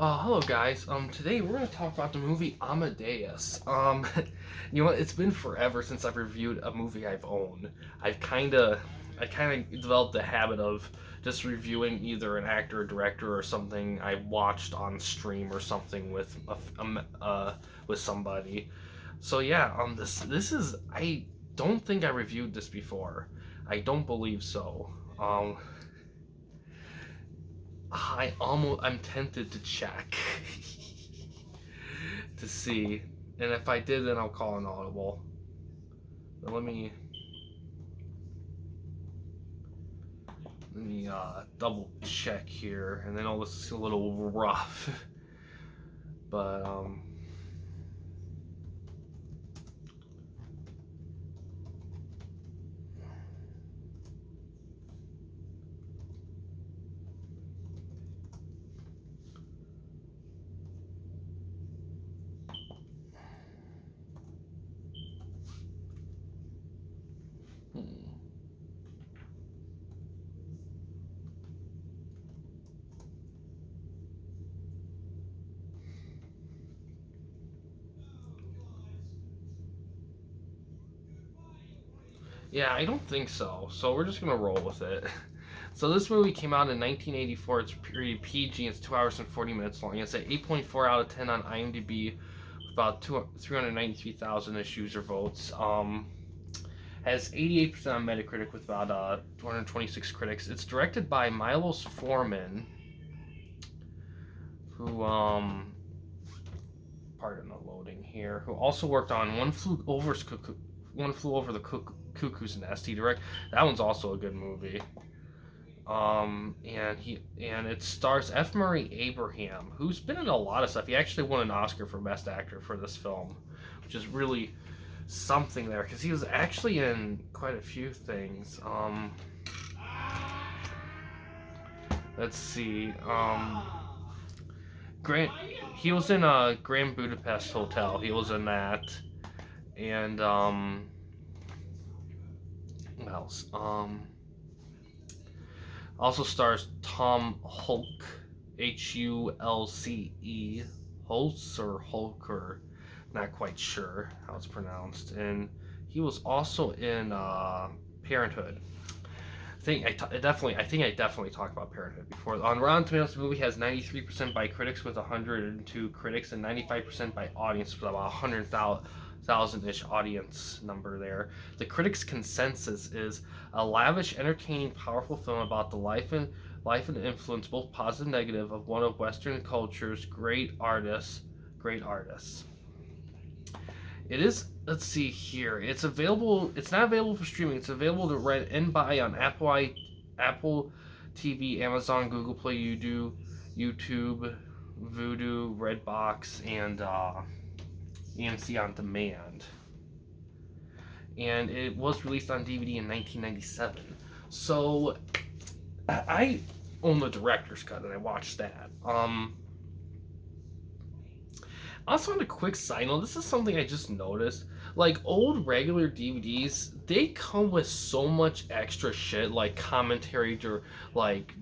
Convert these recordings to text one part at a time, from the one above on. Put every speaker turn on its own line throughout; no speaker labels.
Hello guys. Today we're gonna talk about the movie Amadeus. It's been forever since I've reviewed a movie I've owned. I kind of developed the habit of just reviewing either an actor or director or something I watched on stream or something with somebody. So yeah, this is I don't think I reviewed this before. I don't believe so. Um, I'm tempted to check to see, and if I did, then I'll call an audible. But let me double check here, and then all this is a little rough, but hmm. Yeah, I don't think so. So we're just gonna roll with it. So this movie came out in 1984. It's pretty PG. It's 2 hours and 40 minutes long. It's at 8.4 out of 10 on IMDb, with about 393,000 user votes. Has 88% on Metacritic with about 226 critics. It's directed by Milos Forman, who pardon the loading here, who also worked on One Flew Over the Cuckoo's Nest. That one's also a good movie. And it stars F. Murray Abraham, who's been in a lot of stuff. He actually won an Oscar for Best Actor for this film, which is really something there because he was actually in quite a few things. Let's see. Grand. He was in Grand Budapest Hotel. He was in that, and what else? Also stars Tom Hulk, Hulce, Hulse or Hulker, not quite sure how it's pronounced, and he was also in Parenthood. I think I definitely talked about Parenthood before. On Rotten Tomatoes, the movie has 93% by critics with 102 critics and 95% by audience with about 100,000-ish audience number there. The critics' consensus is a lavish, entertaining, powerful film about the life and influence, both positive and negative, of one of Western culture's great artists. It is. Let's see here. It's available. It's not available for streaming. It's available to rent and buy on Apple TV, Amazon, Google Play, YouTube, Vudu, Redbox, and EMC on demand. And it was released on DVD in 1997. So I own the director's cut, and I watched that. Also, on a quick side note, this is something I just noticed. Like, old regular DVDs, they come with so much extra shit, like commentary or like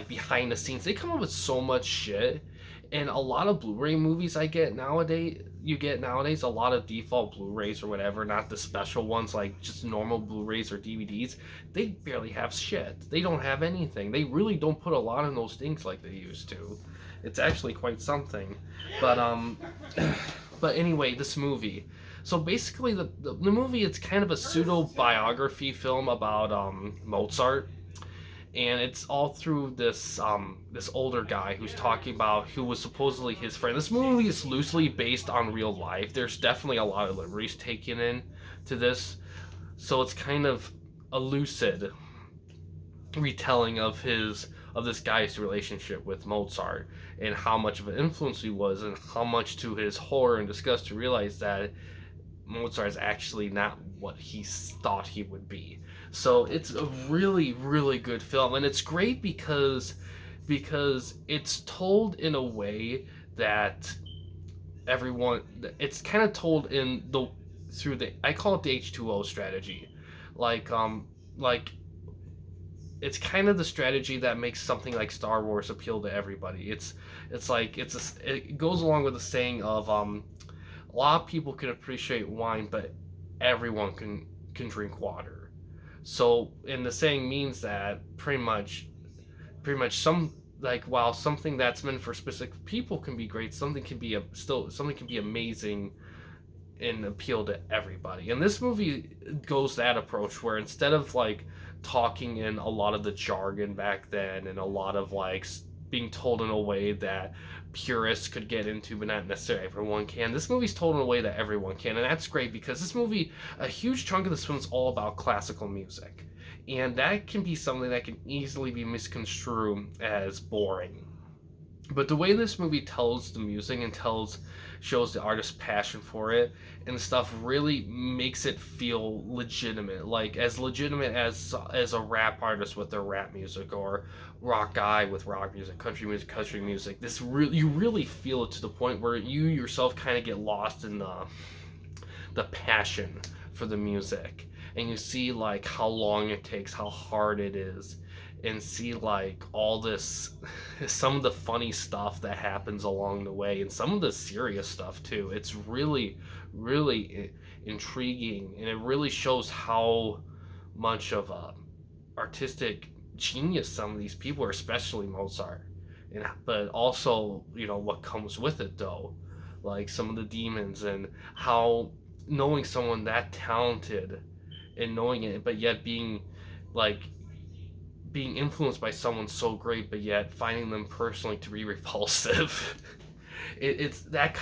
behind the scenes. They come up with so much shit, and a lot of Blu-ray movies you get nowadays, a lot of default Blu-rays or whatever, not the special ones like just normal Blu-rays or DVDs. They barely have shit. They don't have anything. They really don't put a lot in those things like they used to. It's actually quite something. But but anyway, this movie. So basically, the movie, it's kind of a pseudo biography film about Mozart, and it's all through this older guy who was supposedly his friend. This movie is loosely based on real life. There's definitely a lot of liberties taken in to this, so it's kind of a lucid retelling of this guy's relationship with Mozart and how much of an influence he was, and how much, to his horror and disgust, to realize that Mozart is actually not what he thought he would be. So it's a really, really good film, and it's great because it's told in a way that it's kind of told through the, I call it the H2O strategy, like it's kind of the strategy that makes something like Star Wars appeal to everybody. It's like it goes along with the saying of a lot of people can appreciate wine, but everyone can drink water. So, and the saying means that pretty much some like while something that's meant for specific people can be great, something can be still something can be amazing and appeal to everybody. And this movie goes that approach where instead of like talking in a lot of the jargon back then and a lot of like being told in a way that purists could get into but not necessarily everyone can, this movie's told in a way that everyone can. And that's great because this movie, a huge chunk of this film is all about classical music, and that can be something that can easily be misconstrued as boring. But the way this movie tells the music and shows the artist's passion for it and stuff really makes it feel legitimate, like as legitimate as a rap artist with their rap music, or rock guy with rock music, country music. This really, you really feel it to the point where you yourself kind of get lost in the passion for the music, and you see like how long it takes, how hard it is, and see like all this some of the funny stuff that happens along the way and some of the serious stuff too. It's really intriguing, and it really shows how much of a artistic genius some of these people are, especially Mozart. And but also, you know, what comes with it though, like some of the demons, and how knowing someone that talented and knowing it but yet like being influenced by someone so great but yet finding them personally to be repulsive. It's that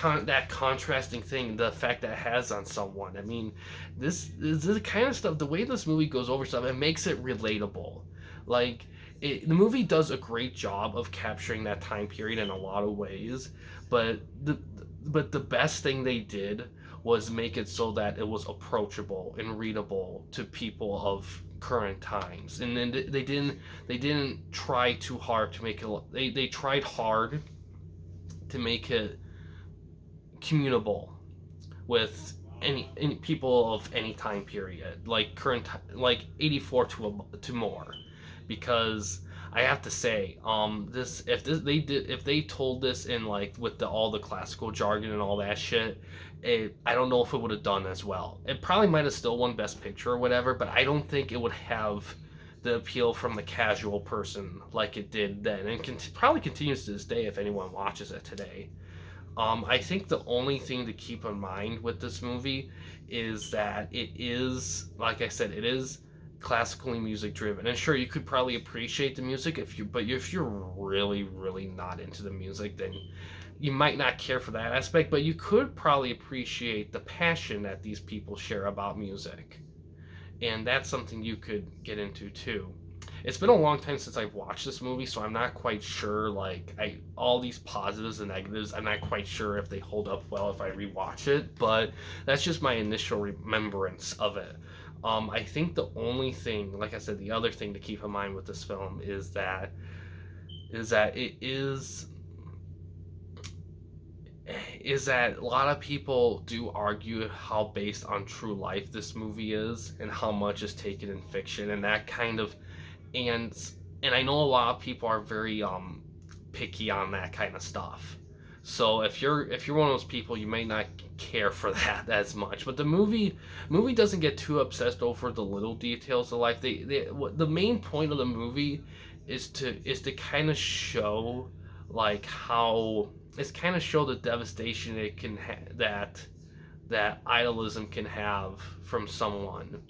contrasting thing, the effect that has on someone. I mean, this is the kind of stuff, the way this movie goes over stuff, it makes it relatable. Like the movie does a great job of capturing that time period in a lot of ways, but the best thing they did was make it so that it was approachable and readable to people of current times. And then they didn't try too hard to make it. They tried hard to make it communable with any people of any time period, like current, like 84 to more, because I have to say, this if they told this in like with all the classical jargon and all that shit, I don't know if it would have done as well. It probably might have still won Best Picture or whatever, but I don't think it would have the appeal from the casual person like it did then, and probably continues to this day if anyone watches it today. I think the only thing to keep in mind with this movie is that it is, like I said, it is classically music driven. And sure, you could probably appreciate the music but if you're really not into the music, then you might not care for that aspect. But you could probably appreciate the passion that these people share about music, and that's something you could get into too. It's been a long time since I've watched this movie, so I'm not quite sure. Like, all these positives and negatives, I'm not quite sure if they hold up well if I rewatch it. But that's just my initial remembrance of it. I think the only thing, like I said, the other thing to keep in mind with this film is that it is that a lot of people do argue how based on true life this movie is, and how much is taken in fiction, and that kind of, and I know a lot of people are very picky on that kind of stuff. So if you're one of those people, you may not care for that as much. But the movie doesn't get too obsessed over the little details of life. The main point of the movie is to kind of show like how it's kind of show the devastation it can that idolism can have from someone,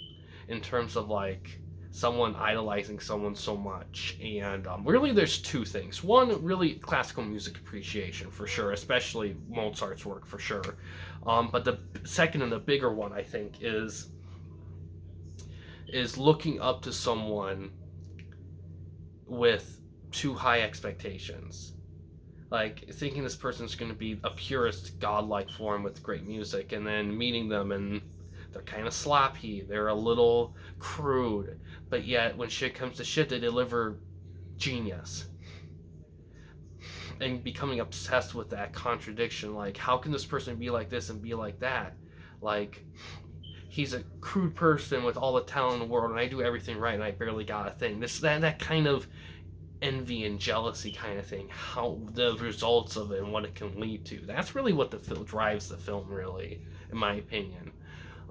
in terms of like someone idolizing someone so much. And really there's two things. One, really classical music appreciation for sure, especially Mozart's work for sure. But the second and the bigger one, I think, is looking up to someone with too high expectations, like thinking this person's going to be a purist godlike form with great music, and then meeting them and they're kind of sloppy, they're a little crude, but yet when shit comes to shit, they deliver genius. And becoming obsessed with that contradiction, like how can this person be like this and be like that? Like he's a crude person with all the talent in the world, and I do everything right, and I barely got a thing. That kind of envy and jealousy kind of thing, how the results of it and what it can lead to. That's really what the film drives the film, really, in my opinion.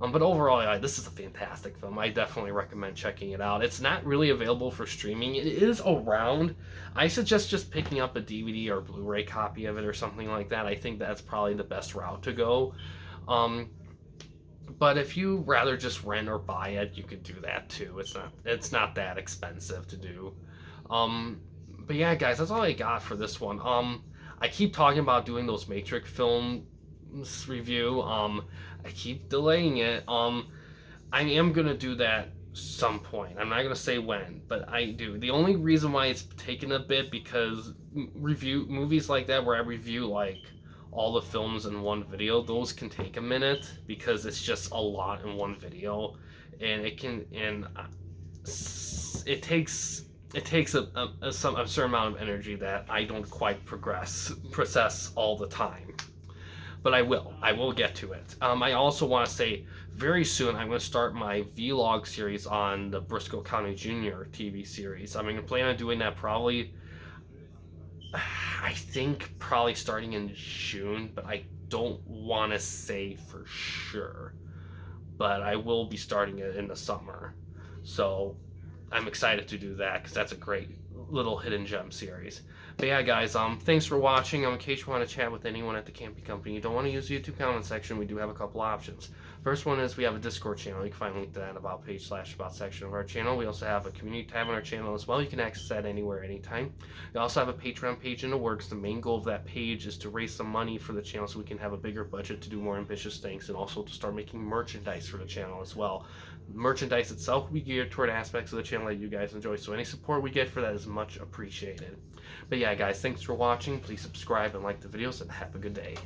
But overall, yeah, this is a fantastic film. I definitely recommend checking it out. It's not really available for streaming. It is around. I suggest just picking up a DVD or Blu-ray copy of it or something like that. I think that's probably the best route to go. Um, but if you rather just rent or buy it, you could do that too. It's not that expensive to do. Um, but yeah, guys, that's all I got for this one. I keep talking about doing those Matrix film review. I keep delaying it. I am gonna do that some point. I'm not gonna say when, but I do. The only reason why it's taken a bit because review movies like that where I review like all the films in one video, those can take a minute because it's just a lot in one video, and it takes a certain amount of energy that I don't quite process all the time. But I will get to it. I also want to say very soon I'm going to start my vlog series on the Briscoe County Jr. TV series. I'm going to plan on doing that probably, I think probably starting in June, but I don't want to say for sure. But I will be starting it in the summer. So I'm excited to do that because that's a great little hidden gem series. But yeah, guys, thanks for watching. In case you want to chat with anyone at the camping company, you don't want to use the YouTube comment section, we do have a couple options. First one is we have a Discord channel. You can find a link to that in About page / About section of our channel. We also have a community tab on our channel as well. You can access that anywhere, anytime. We also have a Patreon page in the works. The main goal of that page is to raise some money for the channel so we can have a bigger budget to do more ambitious things and also to start making merchandise for the channel as well. Merchandise itself will be geared toward aspects of the channel that you guys enjoy, so any support we get for that is much appreciated. But yeah, guys, thanks for watching. Please subscribe and like the videos, and have a good day.